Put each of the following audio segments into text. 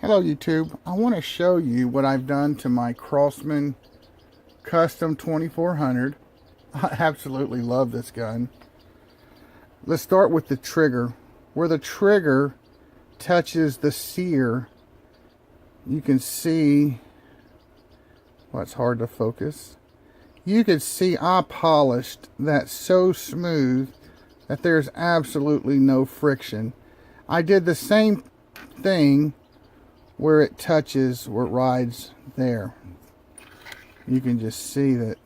Hello YouTube. I want to show you what I've done to my Crosman Custom 2400. I absolutely love this gun. Let's start with the trigger. Where the trigger touches the sear, you can see, well, it's hard to focus. You can see I polished that so smooth that there's absolutely no friction. I did the same thing where it touches, where it rides there. You can just see that.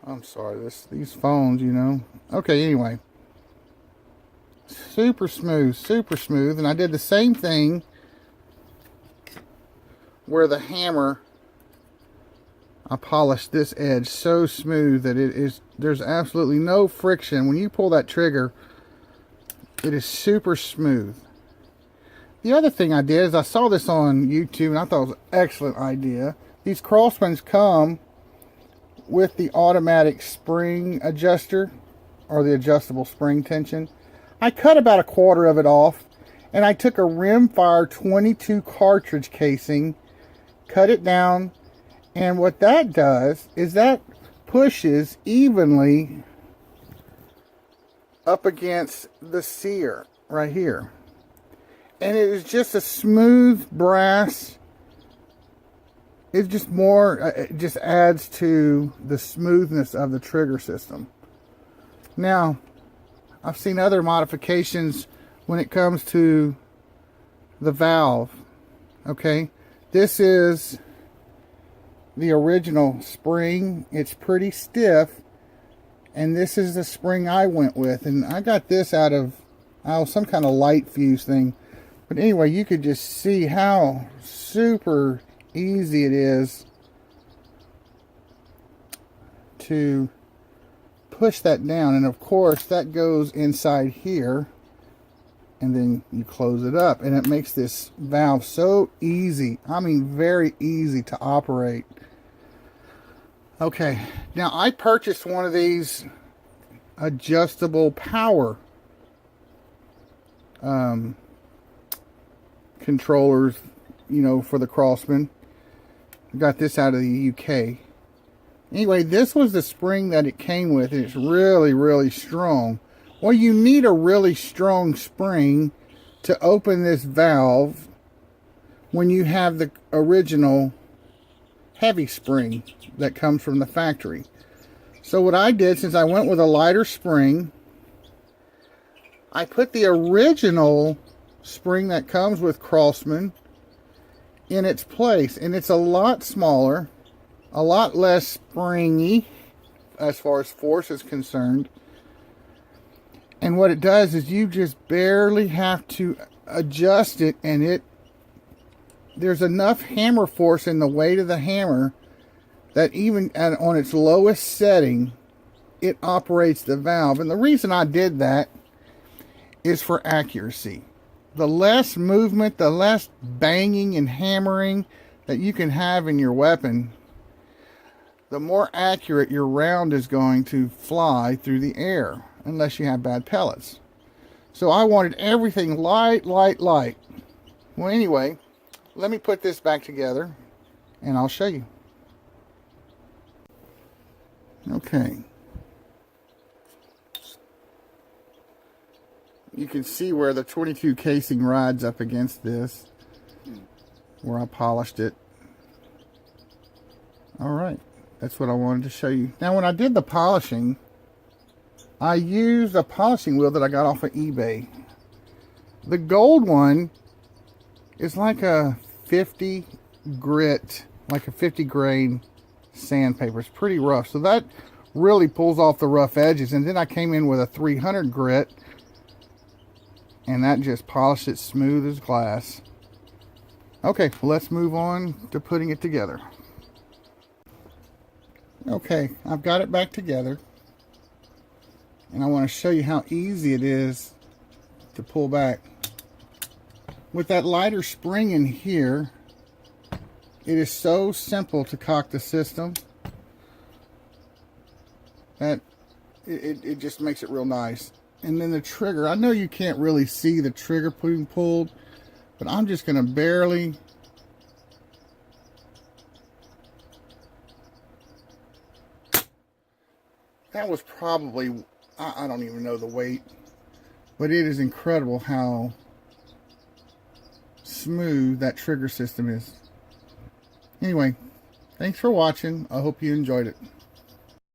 I'm sorry, these phones, you know. Okay, anyway. Super smooth, super smooth. And I did the same thing where the hammer, I polished this edge so smooth that there's absolutely no friction. When you pull that trigger, it is super smooth. The other thing I did is I saw this on YouTube and I thought it was an excellent idea. These Crosmans come with the automatic spring adjuster, or the adjustable spring tension. I cut about a quarter of it off and I took a rimfire 22 cartridge casing, cut it down, and what that does is that pushes evenly up against the sear right here, and it is just a smooth brass. It's just more, it just adds to the smoothness of the trigger system. Now, I've seen other modifications when it comes to the valve. Okay, this is the original spring. It's pretty stiff, and this is the spring I went with, and I got this out of some kind of light fuse thing. But anyway, you could just see how super easy it is to push that down, and of course that goes inside here, and then you close it up, and it makes this valve so easy. I mean, very easy to operate. Okay, now I purchased one of these adjustable power controllers, you know, for the Crosman. I got this out of the UK. Anyway, this was the spring that it came with, and it's really, really strong. Well, you need a really strong spring to open this valve when you have the original heavy spring that comes from the factory. So what I did, since I went with a lighter spring, I put the original spring that comes with Crosman in its place, and it's a lot smaller, a lot less springy as far as force is concerned. And what it does is you just barely have to adjust it, and there's enough hammer force in the weight of the hammer that even on its lowest setting, it operates the valve. And the reason I did that is for accuracy. The less movement, the less banging and hammering that you can have in your weapon, the more accurate your round is going to fly through the air, unless you have bad pellets. So I wanted everything light, light, light. Well, anyway, let me put this back together and I'll show you. Okay. You can see where the 22 casing rides up against this, where I polished it. Alright, that's what I wanted to show you. Now, when I did the polishing, I used a polishing wheel that I got off of eBay. The gold one is like a 50 grit, like a 50 grain sandpaper. It's pretty rough, so that really pulls off the rough edges. And then I came in with a 300 grit, and that just polished it smooth as glass. Okay, let's move on to putting it together. Okay, I've got it back together, and I want to show you how easy it is to pull back. With that lighter spring in here, it is so simple to cock the system that it just makes it real nice. And then the trigger, I know you can't really see the trigger being pulled, but I'm just going to barely. That was probably, I don't even know the weight, but it is incredible how smooth that trigger system is. Anyway, thanks for watching. I hope you enjoyed it.